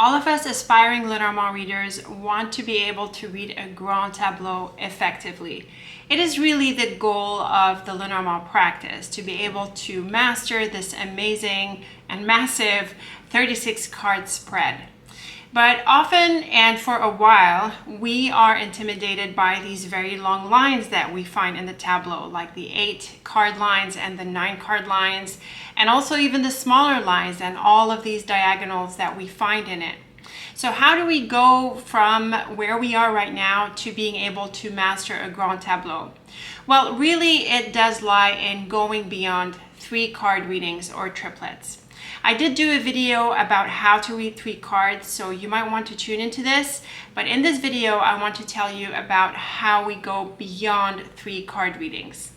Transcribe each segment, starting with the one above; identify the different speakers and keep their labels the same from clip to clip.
Speaker 1: All of us aspiring Lenormand readers want to be able to read a grand tableau effectively. It is really the goal of the Lenormand practice to be able to master this amazing and massive 36 card spread. But often and for a while, we are intimidated by these very long lines that we find in the tableau, like the 8 card lines and the 9 card lines, and also even the smaller lines and all of these diagonals that we find in it. So how do we go from where we are right now to being able to master a grand tableau? Well, really it does lie in going beyond 3 card readings or triplets. I did do a video about how to read 3 cards, so you might want to tune into this. But in this video, I want to tell you about how we go beyond 3 card readings.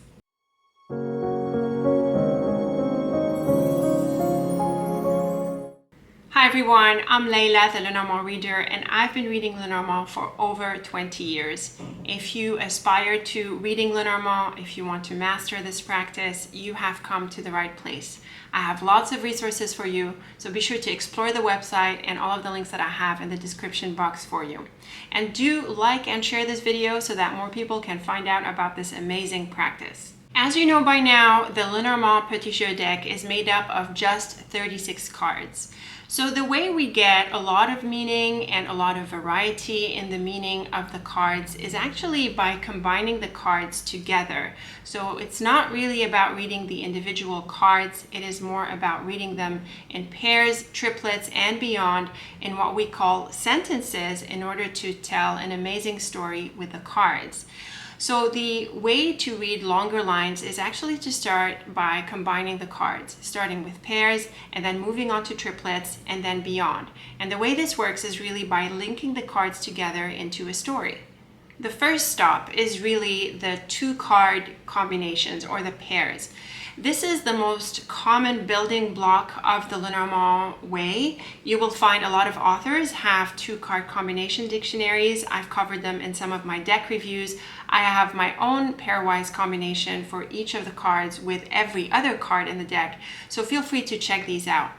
Speaker 1: Hi everyone, I'm Leila, the Lenormand reader, and I've been reading Lenormand for over 20 years. If you aspire to reading Lenormand, if you want to master this practice, you have come to the right place. I have lots of resources for you, so be sure to explore the website and all of the links that I have in the description box for you. And do like and share this video so that more people can find out about this amazing practice. As you know by now, the Lenormand Petit Jeu deck is made up of just 36 cards. So the way we get a lot of meaning and a lot of variety in the meaning of the cards is actually by combining the cards together. So it's not really about reading the individual cards, it is more about reading them in pairs, triplets, and beyond in what we call sentences in order to tell an amazing story with the cards. So the way to read longer lines is actually to start by combining the cards, starting with pairs and then moving on to triplets and then beyond. And the way this works is really by linking the cards together into a story. The first stop is really the 2 card combinations or the pairs. This is the most common building block of the Lenormand way. You will find a lot of authors have 2 card combination dictionaries. I've covered them in some of my deck reviews. I have my own pairwise combination for each of the cards with every other card in the deck, so feel free to check these out.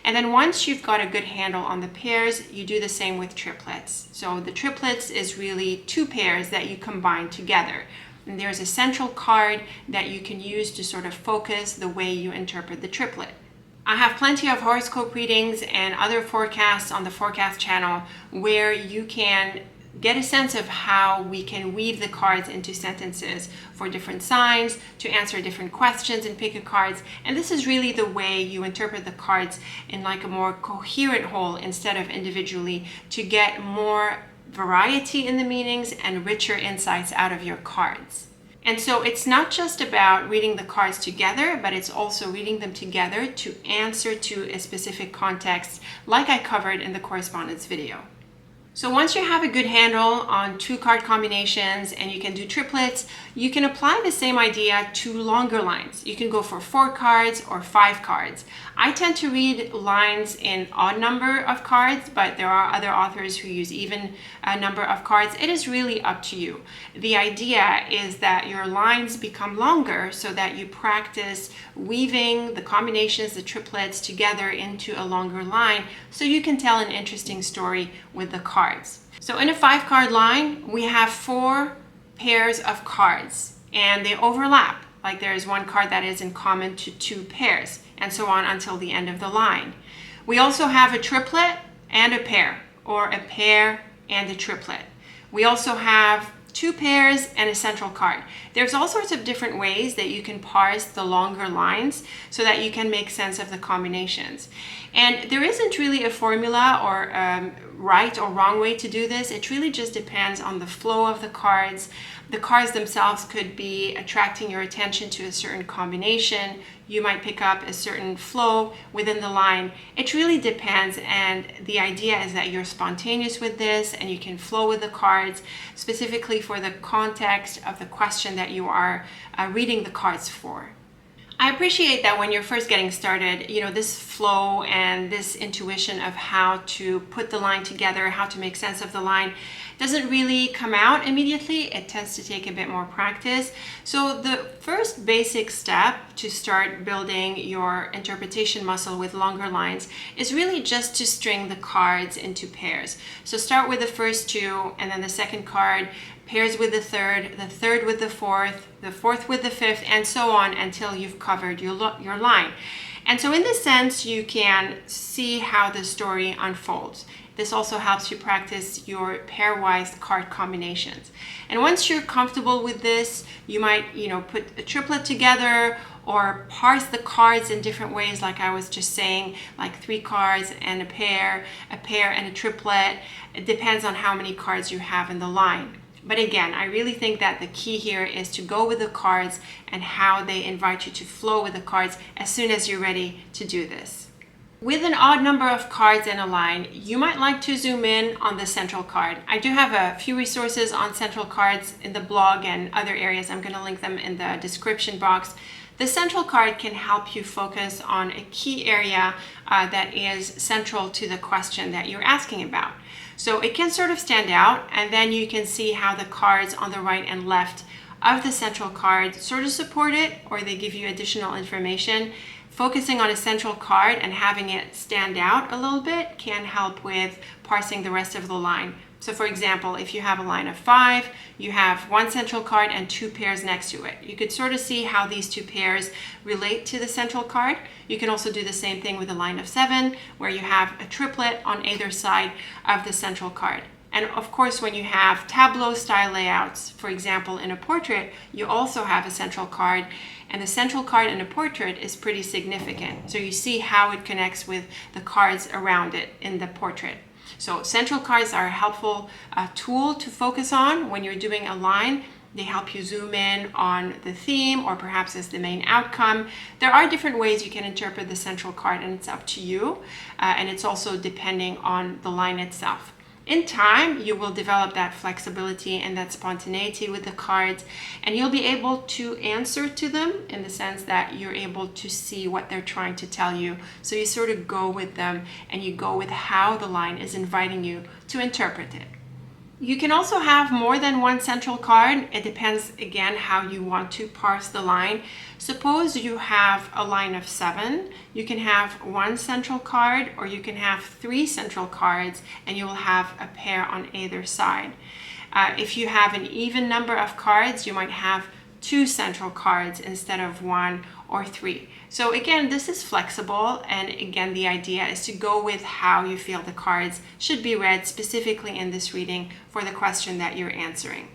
Speaker 1: And then once you've got a good handle on the pairs, you do the same with triplets. So the triplets is really 2 pairs that you combine together. And there's a central card that you can use to sort of focus the way you interpret the triplet. I have plenty of horoscope readings and other forecasts on the forecast channel where you can get a sense of how we can weave the cards into sentences for different signs, to answer different questions and pick a cards. And this is really the way you interpret the cards in like a more coherent whole instead of individually, to get more variety in the meanings and richer insights out of your cards. And so it's not just about reading the cards together, but it's also reading them together to answer to a specific context, like I covered in the correspondence video. So once you have a good handle on 2 card combinations and you can do triplets, you can apply the same idea to longer lines. You can go for 4 cards or 5 cards. I tend to read lines in odd number of cards, but there are other authors who use even a number of cards. It is really up to you. The idea is that your lines become longer so that you practice weaving the combinations, the triplets together into a longer line so you can tell an interesting story with the cards. So in a 5 card line, we have 4 pairs of cards and they overlap. Like there is 1 card that is in common to 2 pairs and so on until the end of the line. We also have a triplet and a pair, or a pair and a triplet. We also have 2 pairs and a central card. There's all sorts of different ways that you can parse the longer lines so that you can make sense of the combinations. And there isn't really a formula or right or wrong way to do this. It really just depends on the flow of the cards. The cards themselves could be attracting your attention to a certain combination. You might pick up a certain flow within the line. It really depends, and the idea is that you're spontaneous with this and you can flow with the cards specifically for the context of the question that you are reading the cards for. I appreciate that when you're first getting started, this flow and this intuition of how to put the line together, how to make sense of the line, doesn't really come out immediately. It tends to take a bit more practice. So the first basic step to start building your interpretation muscle with longer lines is really just to string the cards into pairs. So start with the first two, and then the second card pairs with the third with the fourth with the fifth, and so on until you've covered your line. And so in this sense, you can see how the story unfolds. This also helps you practice your pairwise card combinations. And once you're comfortable with this, you might, put a triplet together or parse the cards in different ways, like I was just saying, like 3 cards and a pair and a triplet. It depends on how many cards you have in the line. But again, I really think that the key here is to go with the cards and how they invite you to flow with the cards as soon as you're ready to do this. With an odd number of cards in a line, you might like to zoom in on the central card. I do have a few resources on central cards in the blog and other areas. I'm going to link them in the description box. The central card can help you focus on a key area that is central to the question that you're asking about. So it can sort of stand out, and then you can see how the cards on the right and left of the central card sort of support it, or they give you additional information. Focusing on a central card and having it stand out a little bit can help with parsing the rest of the line. So for example, if you have a line of 5, you have 1 central card and 2 pairs next to it. You could sort of see how these 2 pairs relate to the central card. You can also do the same thing with a line of 7, where you have a triplet on either side of the central card. And of course, when you have tableau style layouts, for example, in a portrait, you also have a central card, and the central card in a portrait is pretty significant. So you see how it connects with the cards around it in the portrait. So central cards are a helpful tool to focus on when you're doing a line. They help you zoom in on the theme or perhaps as the main outcome. There are different ways you can interpret the central card, and it's up to you. And it's also depending on the line itself. In time, you will develop that flexibility and that spontaneity with the cards, and you'll be able to answer to them in the sense that you're able to see what they're trying to tell you. So you sort of go with them, and you go with how the line is inviting you to interpret it. You can also have more than 1 central card. It depends, again, how you want to parse the line. Suppose you have a line of 7. You can have 1 central card, or you can have 3 central cards, and you will have a pair on either side. If you have an even number of cards, you might have 2 central cards instead of 1 or 3. So again, this is flexible, and again, the idea is to go with how you feel the cards should be read specifically in this reading for the question that you're answering.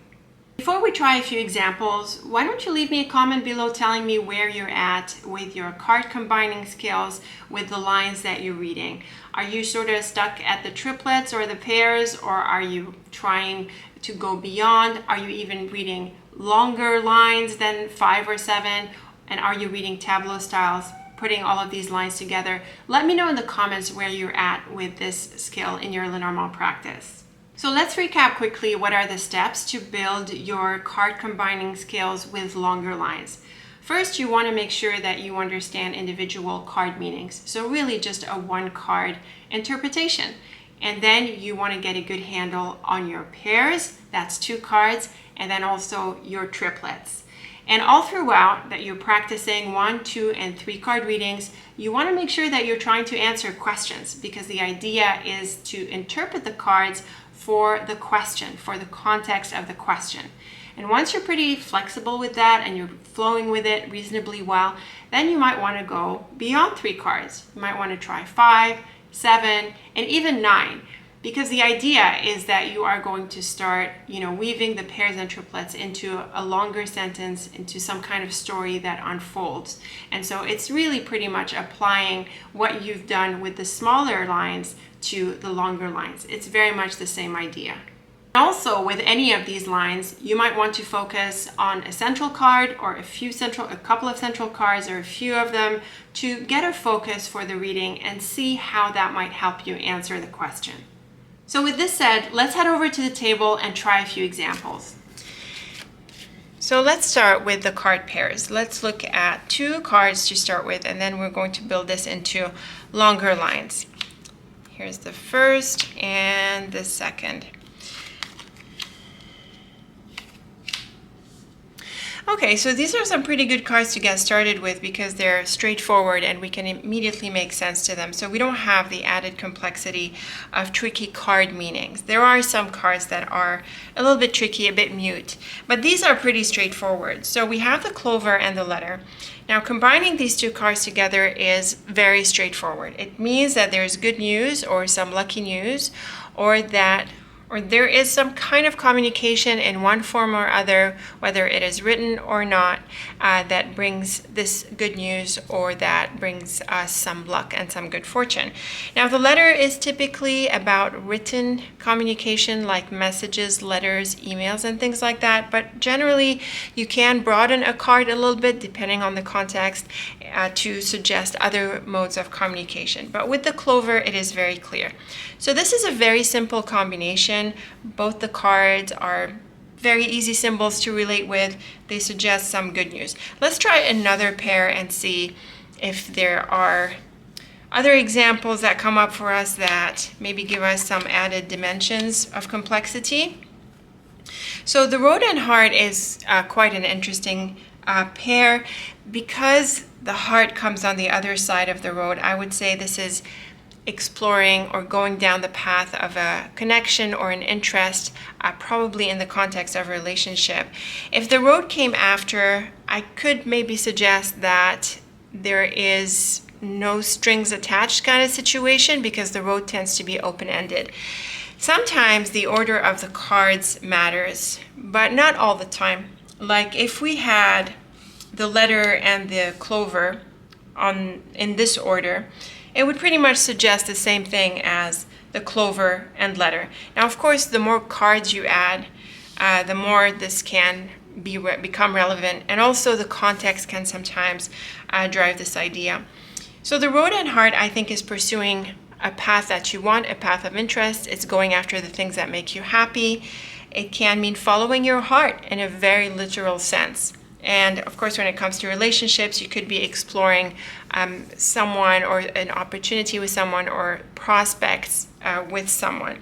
Speaker 1: Before we try a few examples, why don't you leave me a comment below telling me where you're at with your card combining skills with the lines that you're reading. Are you sort of stuck at the triplets or the pairs, or are you trying to go beyond? Are you even reading longer lines than 5 or 7? And are you reading tableau styles, putting all of these lines together? Let me know in the comments where you're at with this skill in your Lenormand practice. So let's recap quickly what are the steps to build your card combining skills with longer lines. First, you want to make sure that you understand individual card meanings. So really just a 1 card interpretation. And then you want to get a good handle on your pairs, that's 2 cards, and then also your triplets. And all throughout that you're practicing 1, 2, and 3 card readings, you want to make sure that you're trying to answer questions, because the idea is to interpret the cards for the question, for the context of the question. And once you're pretty flexible with that and you're flowing with it reasonably well, then you might want to go beyond 3 cards. You might want to try 5, 7, and even 9. Because the idea is that you are going to start, weaving the pairs and triplets into a longer sentence, into some kind of story that unfolds. And so it's really pretty much applying what you've done with the smaller lines to the longer lines. It's very much the same idea. Also, with any of these lines, you might want to focus on a central card or a couple of central cards or a few of them to get a focus for the reading and see how that might help you answer the question. So with this said, let's head over to the table and try a few examples. So let's start with the card pairs. Let's look at 2 cards to start with, and then we're going to build this into longer lines. Here's the first and the second. Okay, so these are some pretty good cards to get started with because they're straightforward and we can immediately make sense to them. So we don't have the added complexity of tricky card meanings. There are some cards that are a little bit tricky, a bit mute, but these are pretty straightforward. So we have the clover and the letter. Now combining these 2 cards together is very straightforward. It means that there's good news or some lucky news, or there is some kind of communication in one form or other, whether it is written or not, that brings this good news or that brings us some luck and some good fortune. Now, the letter is typically about written communication like messages, letters, emails, and things like that. But generally, you can broaden a card a little bit depending on the context to suggest other modes of communication. But with the clover, it is very clear. So this is a very simple combination. Both the cards are very easy symbols to relate with. They suggest some good news. Let's try another pair and see if there are other examples that come up for us that maybe give us some added dimensions of complexity. So the road and heart is quite an interesting pair. Because the heart comes on the other side of the road, I would say this is exploring or going down the path of a connection or an interest, probably in the context of a relationship. If the road came after, I could maybe suggest that there is no strings attached kind of situation because the road tends to be open-ended. Sometimes the order of the cards matters, but not all the time. Like if we had the letter and the clover in this order, it would pretty much suggest the same thing as the clover and letter. Now, of course, the more cards you add, the more this can become relevant, and also the context can sometimes drive this idea. So the road and heart, I think, is pursuing a path that you want, a path of interest. It's going after the things that make you happy. It can mean following your heart in a very literal sense. And of course, when it comes to relationships, you could be exploring someone or an opportunity with someone or prospects with someone.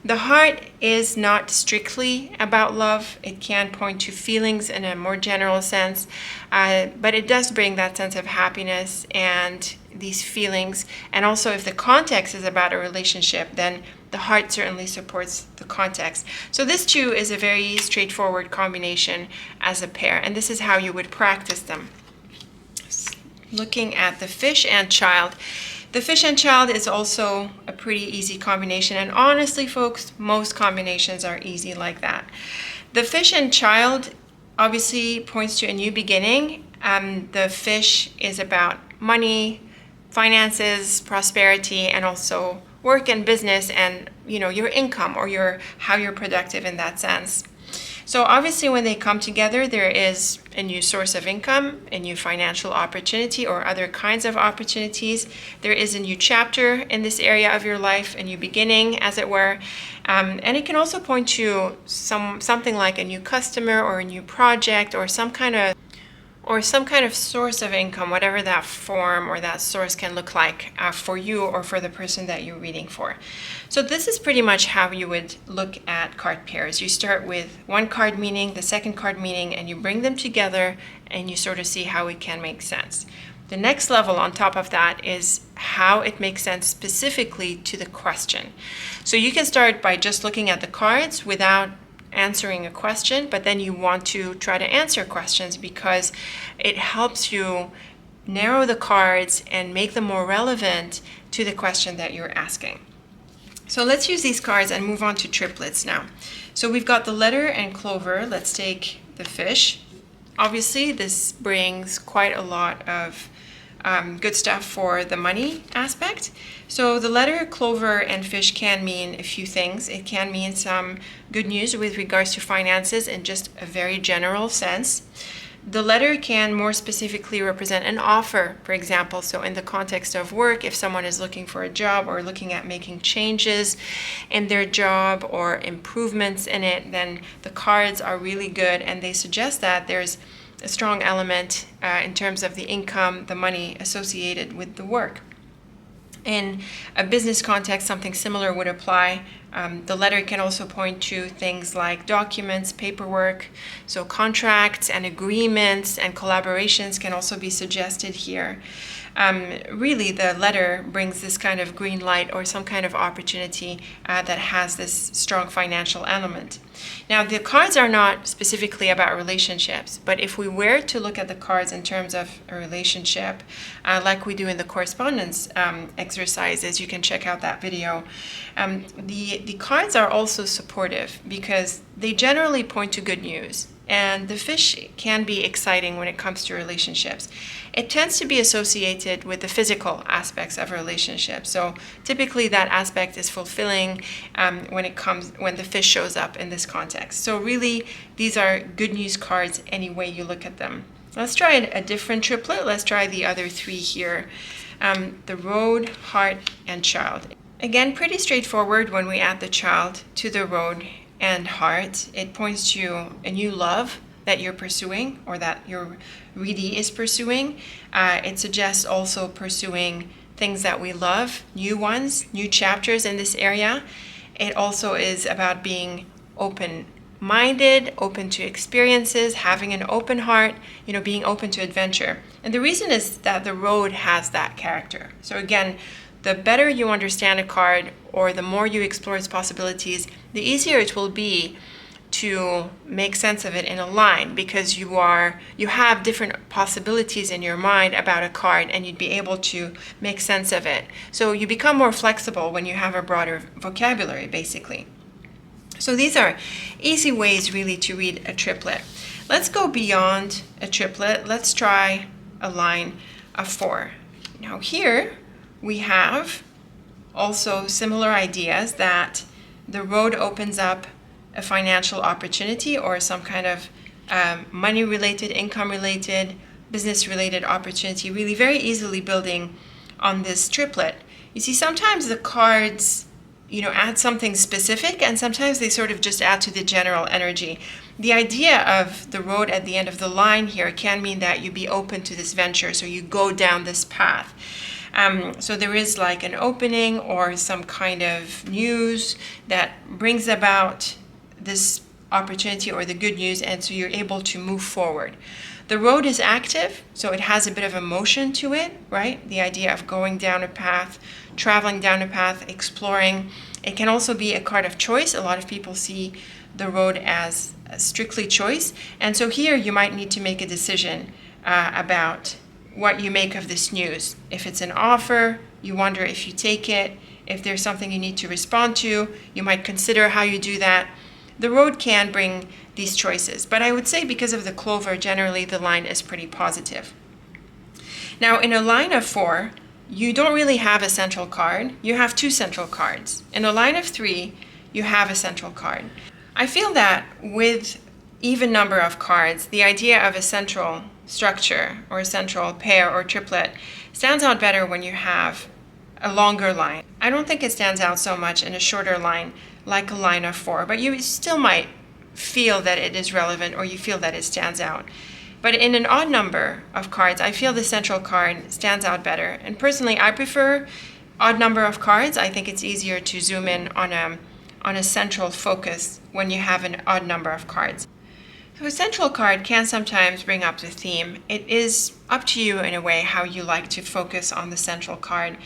Speaker 1: The heart is not strictly about love. It can point to feelings in a more general sense, but it does bring that sense of happiness and these feelings. And also if the context is about a relationship, then the heart certainly supports the context. So this too is a very straightforward combination as a pair, and this is how you would practice them. Looking at the fish and child. The fish and child is also a pretty easy combination, and honestly, folks, most combinations are easy like that. The fish and child obviously points to a new beginning. The fish is about money, finances, prosperity, and also work and business and your income or how you're productive in that sense. So obviously when they come together, there is a new source of income, a new financial opportunity or other kinds of opportunities. There is a new chapter in this area of your life, a new beginning, as it were. And it can also point to something like a new customer or a new project or some kind of source of income, whatever that form or that source can look like for you or for the person that you're reading for. So this is pretty much how you would look at card pairs. You start with one card meaning, the second card meaning, and you bring them together and you sort of see how it can make sense. The next level on top of that is how it makes sense specifically to the question. So you can start by just looking at the cards without answering a question, but then you want to try to answer questions because it helps you narrow the cards and make them more relevant to the question that you're asking. So let's use these cards and move on to triplets now. So we've got the letter and clover. Let's take the fish. Obviously, this brings quite a lot of good stuff for the money aspect. So the letter, clover, and fish can mean a few things. It can mean some good news with regards to finances in just a very general sense. The letter can more specifically represent an offer, for example. So in the context of work, if someone is looking for a job or looking at making changes in their job or improvements in it, then the cards are really good, and they suggest that there's a strong element in terms of the income, the money associated with the work. In a business context, something similar would apply. The letter can also point to things like documents, paperwork, so contracts and agreements and collaborations can also be suggested here. Really, the letter brings this kind of green light or some kind of opportunity that has this strong financial element. Now, the cards are not specifically about relationships, but if we were to look at the cards in terms of a relationship, like we do in the correspondence exercises, you can check out that video. The cards are also supportive because they generally point to good news. And the fish can be exciting when it comes to relationships. It tends to be associated with the physical aspects of a relationship. So typically that aspect is fulfilling when the fish shows up in this context. So really, these are good news cards any way you look at them. Let's try a different triplet. Let's try the other three here. The road, heart, and child. Again, pretty straightforward when we add the child to the road and heart. It points to a new love that you're pursuing or that your readee is pursuing. It suggests also pursuing things that we love, new ones, new chapters in this area. It also is about being open-minded, open to experiences, having an open heart, being open to adventure. And the reason is that the road has that character. So again, the better you understand a card or the more you explore its possibilities, the easier it will be to make sense of it in a line because you have different possibilities in your mind about a card and you'd be able to make sense of it. So you become more flexible when you have a broader vocabulary, basically. So these are easy ways really to read a triplet. Let's go beyond a triplet. Let's try a line of 4. Now here, we have also similar ideas that the road opens up a financial opportunity or some kind of money-related, income-related, business-related opportunity, really very easily building on this triplet. You see, sometimes the cards, add something specific, and sometimes they sort of just add to the general energy. The idea of the road at the end of the line here can mean that you be open to this venture, so you go down this path. So there is like an opening or some kind of news that brings about this opportunity or the good news, and so you're able to move forward. The road is active, so it has a bit of emotion to it, right? The idea of going down a path, traveling down a path, exploring. It can also be a card of choice. A lot of people see the road as strictly choice, and so here you might need to make a decision about what you make of this news. If it's an offer, you wonder if you take it. If there's something you need to respond to, you might consider how you do that. The road can bring these choices, but I would say because of the clover, generally the line is pretty positive. Now in a line of 4, you don't really have a central card. You have 2 central cards. In a line of 3, you have a central card. I feel that with even number of cards, the idea of a central structure or a central pair or triplet stands out better when you have a longer line. I don't think it stands out so much in a shorter line like a line of 4, but you still might feel that it is relevant or you feel that it stands out. But in an odd number of cards, I feel the central card stands out better. And personally, I prefer odd number of cards. I think it's easier to zoom in on a central focus when you have an odd number of cards. So a central card can sometimes bring up the theme. It is up to you in a way how you like to focus on the central card.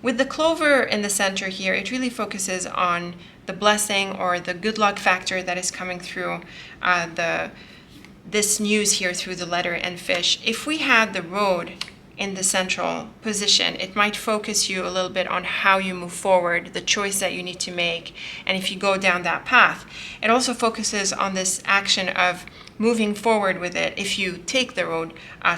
Speaker 1: With the clover in the center here, it really focuses on the blessing or the good luck factor that is coming through this news here through the letter and fish. If we had the road in the central position, it might focus you a little bit on how you move forward, the choice that you need to make, and if you go down that path. It also focuses on this action of moving forward with it if you take the road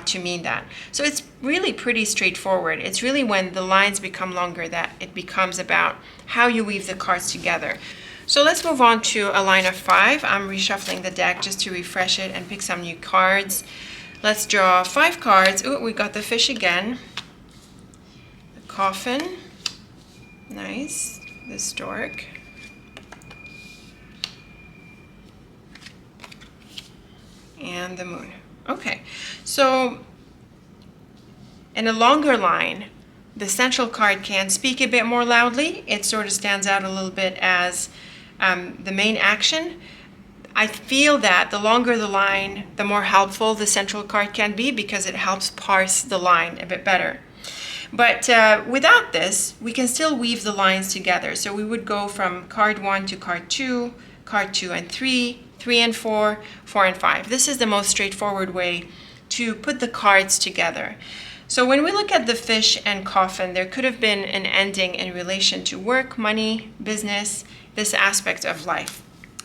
Speaker 1: to mean that. So it's really pretty straightforward. It's really when the lines become longer that it becomes about how you weave the cards together. So let's move on to a line of 5. I'm reshuffling the deck just to refresh it and pick some new cards. Let's draw 5 cards. Ooh, we got the fish again. The coffin. Nice. The stork. And the moon. Okay, so in a longer line, the central card can speak a bit more loudly. It sort of stands out a little bit as the main action. I feel that the longer the line, the more helpful the central card can be because it helps parse the line a bit better. But without this, we can still weave the lines together. So we would go from card 1 to card 2 and 3, 3 and 4, 4 and 5. This is the most straightforward way to put the cards together. So when we look at the fish and coffin, there could have been an ending in relation to work, money, business, this aspect of life.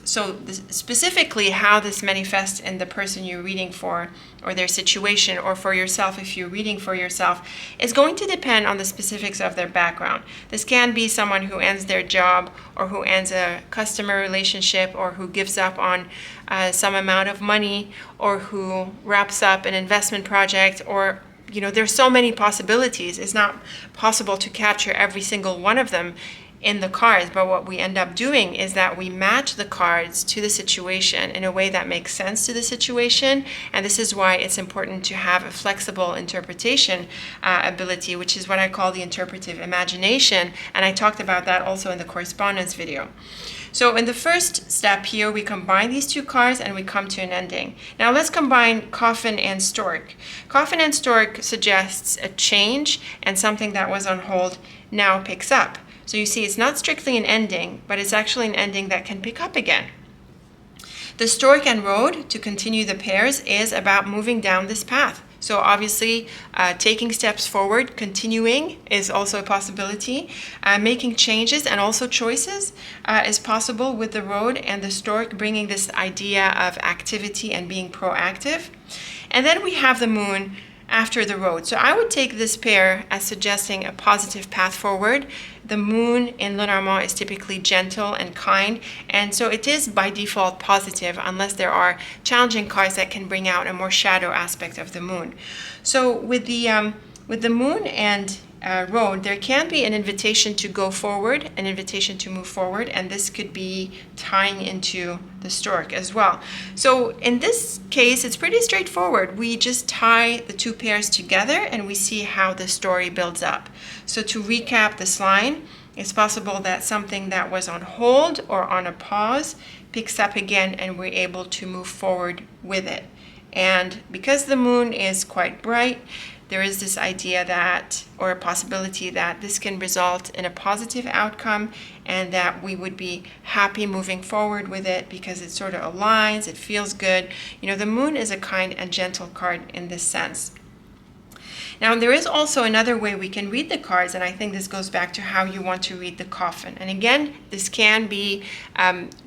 Speaker 1: So specifically how this manifests in the person you're reading for, or their situation, or for yourself if you're reading for yourself, is going to depend on the specifics of their background. This can be someone who ends their job, or who ends a customer relationship, or who gives up on some amount of money, or who wraps up an investment project, or there's so many possibilities. It's not possible to capture every single one of them in the cards, but what we end up doing is that we match the cards to the situation in a way that makes sense to the situation, and this is why it's important to have a flexible interpretation ability, which is what I call the interpretive imagination, and I talked about that also in the correspondence video. So in the first step here, we combine these 2 cards and we come to an ending. Now let's combine coffin and stork. Coffin and stork suggests a change, and something that was on hold now picks up. So you see, it's not strictly an ending, but it's actually an ending that can pick up again. The stork and road, to continue the pairs, is about moving down this path. So obviously, taking steps forward, continuing is also a possibility. Making changes and also choices is possible with the road, and the stork bringing this idea of activity and being proactive. And then we have the moon after the road. So I would take this pair as suggesting a positive path forward. The moon in Lenormand is typically gentle and kind, and so it is by default positive unless there are challenging cards that can bring out a more shadow aspect of the moon. So with the moon and road, there can be an invitation to go forward, an invitation to move forward, and this could be tying into the stork as well. So in this case, it's pretty straightforward. We just tie the 2 pairs together and we see how the story builds up. So to recap this line, it's possible that something that was on hold or on a pause picks up again and we're able to move forward with it. And because the moon is quite bright, there is this idea that, or a possibility that this can result in a positive outcome, and that we would be happy moving forward with it because it sort of aligns, it feels good. The moon is a kind and gentle card in this sense. Now, there is also another way we can read the cards, and I think this goes back to how you want to read the coffin. And again, this can be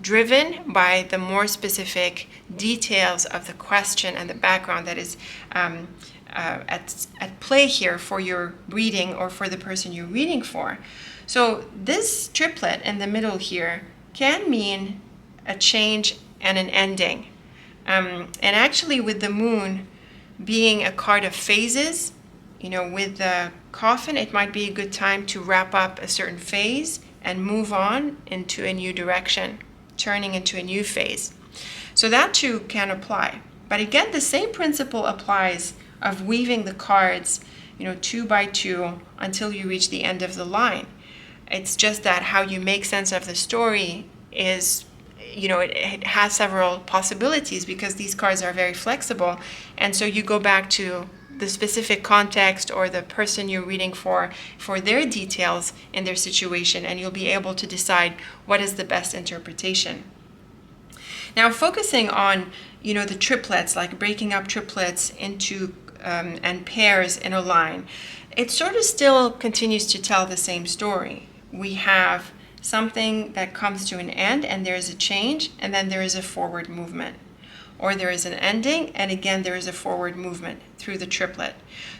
Speaker 1: driven by the more specific details of the question and the background that is at play here for your reading or for the person you're reading for. So this triplet in the middle here can mean a change and an ending. And actually with the moon being a card of phases, with the coffin, it might be a good time to wrap up a certain phase and move on into a new direction, turning into a new phase. So that too can apply. But again, the same principle applies of weaving the cards, 2 by 2 until you reach the end of the line. It's just that how you make sense of the story is, it has several possibilities because these cards are very flexible. And so you go back to the specific context or the person you're reading for their details in their situation, and you'll be able to decide what is the best interpretation. Now, focusing on, the triplets, like breaking up triplets into and pairs in a line, it sort of still continues to tell the same story. We have something that comes to an end and there is a change, and then there is a forward movement. Or there is an ending, and again there is a forward movement through the triplet.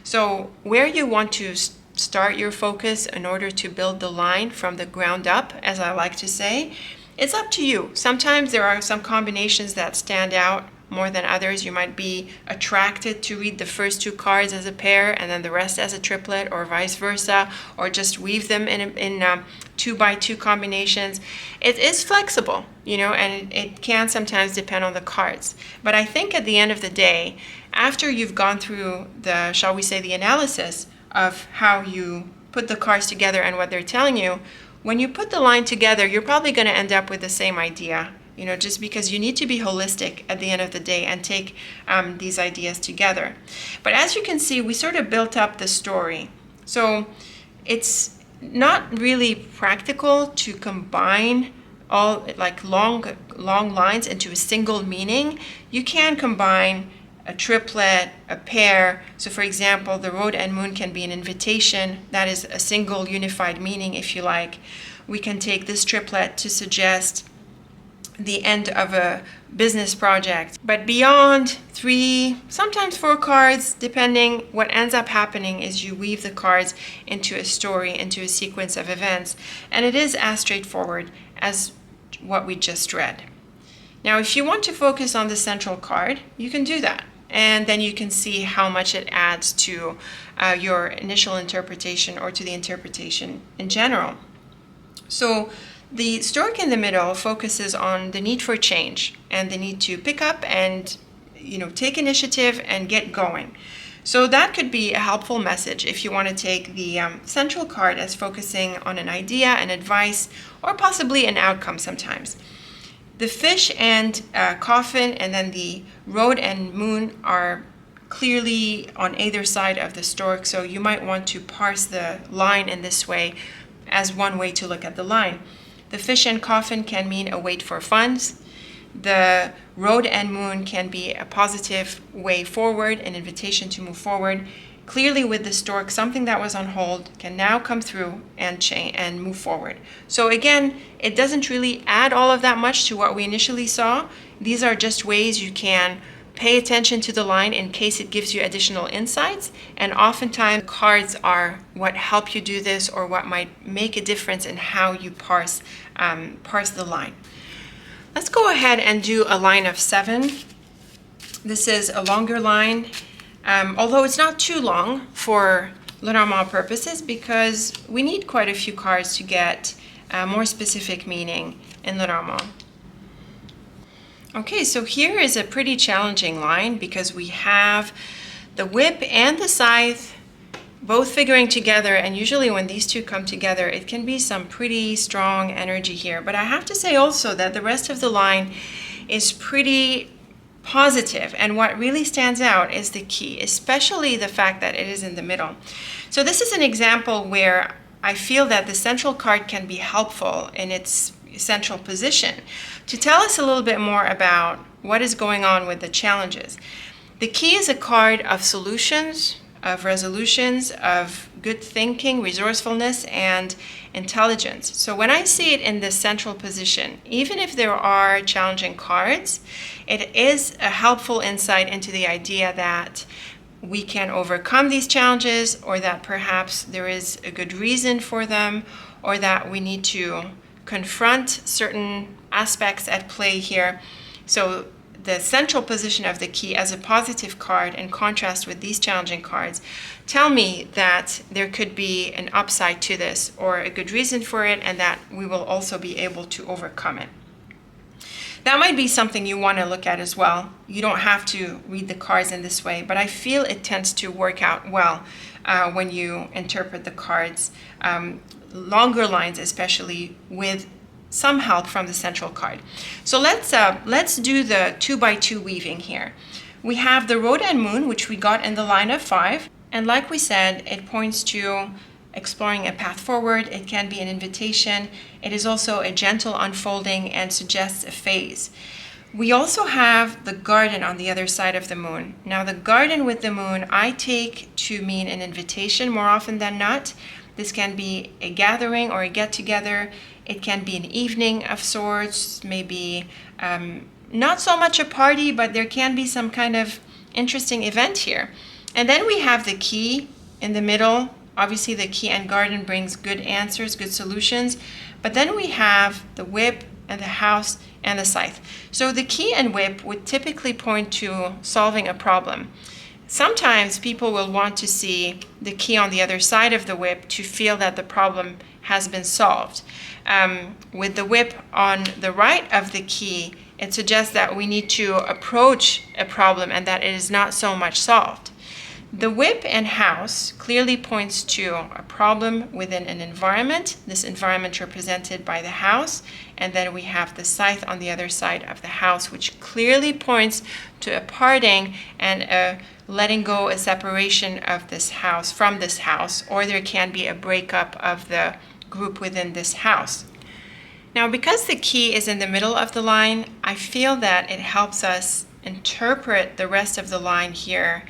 Speaker 1: So where you want to start your focus in order to build the line from the ground up, as I like to say, it's up to you. Sometimes there are some combinations that stand out more than others. You might be attracted to read the first 2 cards as a pair and then the rest as a triplet, or vice versa, or just weave them in 2x2 combinations. It is flexible, and it can sometimes depend on the cards. But I think at the end of the day, after you've gone through the, shall we say, the analysis of how you put the cards together and what they're telling you, when you put the line together, you're probably going to end up with the same idea, just because you need to be holistic at the end of the day and take these ideas together. But as you can see, we sort of built up the story. So it's not really practical to combine all like long lines into a single meaning. You can combine a triplet, a pair. So for example, the road and moon can be an invitation. That is a single unified meaning, if you like. We can take this triplet to suggest the end of a business project. But beyond 3, sometimes 4 cards, depending, what ends up happening is you weave the cards into a story, into a sequence of events. And it is as straightforward as what we just read. Now, if you want to focus on the central card, you can do that. And then you can see how much it adds to your initial interpretation or to the interpretation in general. So the stork in the middle focuses on the need for change and the need to pick up and take initiative and get going. So that could be a helpful message if you want to take the central card as focusing on an idea, an advice, or possibly an outcome sometimes. The fish and coffin and then the road and moon are clearly on either side of the stork, so you might want to parse the line in this way as one way to look at the line. The fish and coffin can mean a wait for funds. The road and moon can be a positive way forward, an invitation to move forward. Clearly with the stork, something that was on hold can now come through and change and move forward. So again, it doesn't really add all of that much to what we initially saw. These are just ways you can pay attention to the line in case it gives you additional insights. And oftentimes cards are what help you do this or what might make a difference in how you parse the line. Let's go ahead and do a line of 7. This is a longer line. Although it's not too long for Lenormand purposes, because we need quite a few cards to get more specific meaning in Lenormand. Okay, so here is a pretty challenging line because we have the whip and the scythe both figuring together, and usually when these two come together, it can be some pretty strong energy here. But I have to say also that the rest of the line is pretty positive, and what really stands out is the key, especially the fact that it is in the middle. So this is an example where I feel that the central card can be helpful in its central position to tell us a little bit more about what is going on with the challenges. The key is a card of solutions, of resolutions, of good thinking, resourcefulness, and intelligence. So when I see it in the central position, even if there are challenging cards, it is a helpful insight into the idea that we can overcome these challenges, or that perhaps there is a good reason for them, or that we need to confront certain aspects at play here. So the central position of the key as a positive card in contrast with these challenging cards tell me that there could be an upside to this or a good reason for it, and that we will also be able to overcome it. That might be something you want to look at as well. You don't have to read the cards in this way, but I feel it tends to work out well when you interpret the cards, longer lines especially, with some help from the central card. So let's do the 2x2 weaving here. We have the road and moon, which we got in the line of 5, and like we said, it points to exploring a path forward. It can be an invitation. It is also a gentle unfolding and suggests a phase. We also have the garden on the other side of the moon. Now the garden with the moon I take to mean an invitation more often than not. This can be a gathering or a get-together. It can be an evening of sorts, maybe not so much a party, but there can be some kind of interesting event here. And then we have the key in the middle. Obviously the key and garden brings good answers, good solutions. But then we have the whip and the house and the scythe. So the key and whip would typically point to solving a problem. Sometimes people will want to see the key on the other side of the whip to feel that the problem has been solved. With the whip on the right of the key, it suggests that we need to approach a problem and that it is not so much solved. The whip and house clearly points to a problem within an environment, this environment represented by the house, and then we have the scythe on the other side of the house, which clearly points to a parting and a letting go, a separation of this house from this house, or there can be a breakup of the group within this house. Now, because the key is in the middle of the line, I feel that it helps us interpret the rest of the line here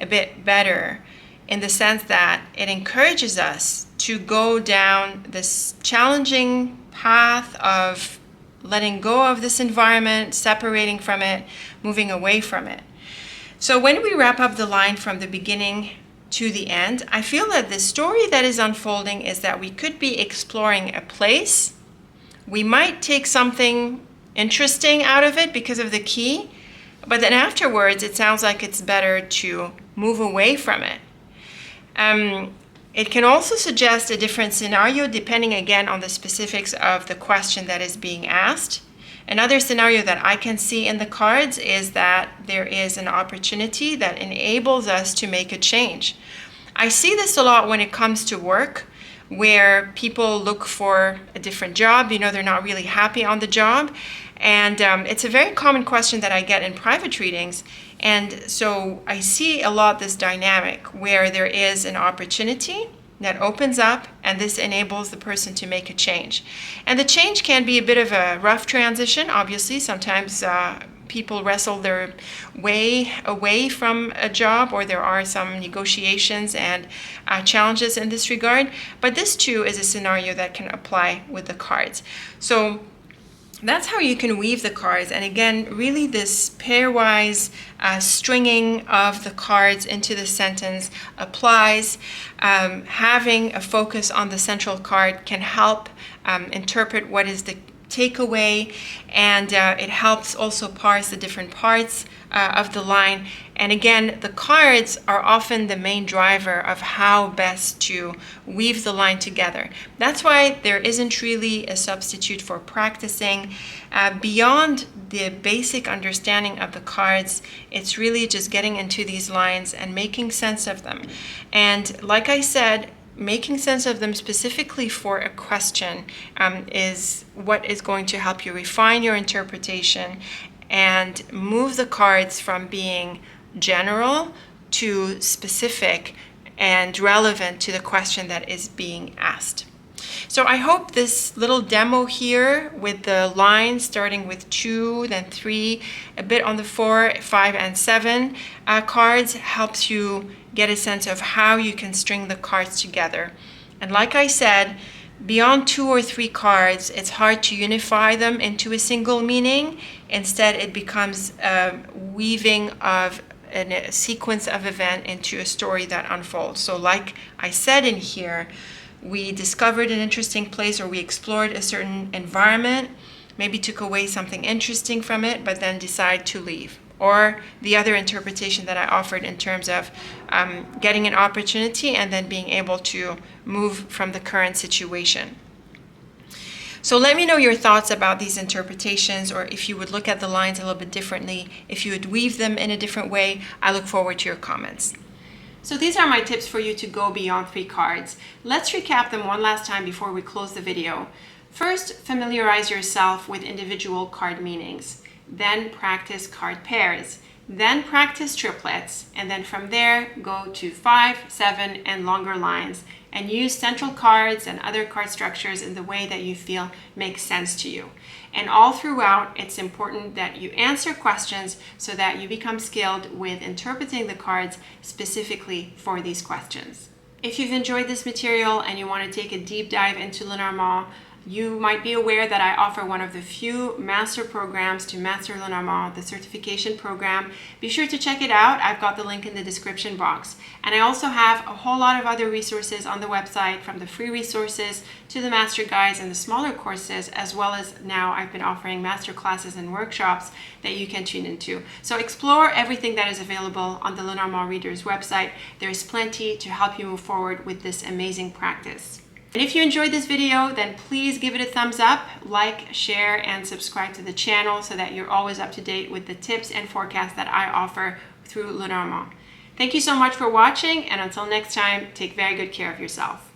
Speaker 1: a bit better, in the sense that it encourages us to go down this challenging path of letting go of this environment, separating from it, moving away from it. So when we wrap up the line from the beginning to the end, I feel that the story that is unfolding is that we could be exploring a place. We might take something interesting out of it because of the key, but then afterwards it sounds like it's better to move away from it. It can also suggest a different scenario depending again on the specifics of the question that is being asked. Another scenario that I can see in the cards is that there is an opportunity that enables us to make a change. I see this a lot when it comes to work, where people look for a different job. They're not really happy on the job. And it's a very common question that I get in private readings. And so I see a lot this dynamic where there is an opportunity that opens up, and this enables the person to make a change. And the change can be a bit of a rough transition. Obviously, sometimes people wrestle their way away from a job, or there are some negotiations and challenges in this regard. But this too is a scenario that can apply with the cards. So that's how you can weave the cards. And again, really this pairwise stringing of the cards into the sentence applies. Having a focus on the central card can help interpret what is the takeaway, and it helps also parse the different parts of the line. And again, the cards are often the main driver of how best to weave the line together. That's why there isn't really a substitute for practicing. Beyond the basic understanding of the cards, it's really just getting into these lines and making sense of them. And like I said, making sense of them specifically for a question is what is going to help you refine your interpretation and move the cards from being general to specific and relevant to the question that is being asked. So I hope this little demo here with the lines starting with 2, then 3, a bit on the 4, 5, and 7 cards helps you get a sense of how you can string the cards together. And like I said, beyond 2 or 3 cards, it's hard to unify them into a single meaning. Instead, it becomes a weaving of a sequence of events into a story that unfolds. So like I said in here, we discovered an interesting place, or we explored a certain environment, maybe took away something interesting from it, but then decide to leave. Or the other interpretation that I offered in terms of getting an opportunity and then being able to move from the current situation. So let me know your thoughts about these interpretations, or if you would look at the lines a little bit differently, if you would weave them in a different way. I look forward to your comments. So these are my tips for you to go beyond 3 cards. Let's recap them one last time before we close the video. First, familiarize yourself with individual card meanings. Then practice card pairs. Then practice triplets. And then from there, go to 5, 7, and longer lines. And use central cards and other card structures in the way that you feel makes sense to you. And all throughout, it's important that you answer questions so that you become skilled with interpreting the cards specifically for these questions. If you've enjoyed this material and you want to take a deep dive into Lenormand, You might be aware that I offer one of the few master programs to master Lenormand, the certification program. Be sure to check it out. I've got the link in the description box. And I also have a whole lot of other resources on the website, from the free resources to the master guides and the smaller courses, as well as now I've been offering master classes and workshops that you can tune into. So explore everything that is available on the Lenormand Readers website. There's plenty to help you move forward with this amazing practice. And if you enjoyed this video, then please give it a thumbs up, like, share, and subscribe to the channel so that you're always up to date with the tips and forecasts that I offer through Lenormand. Thank you so much for watching, and until next time, take very good care of yourself.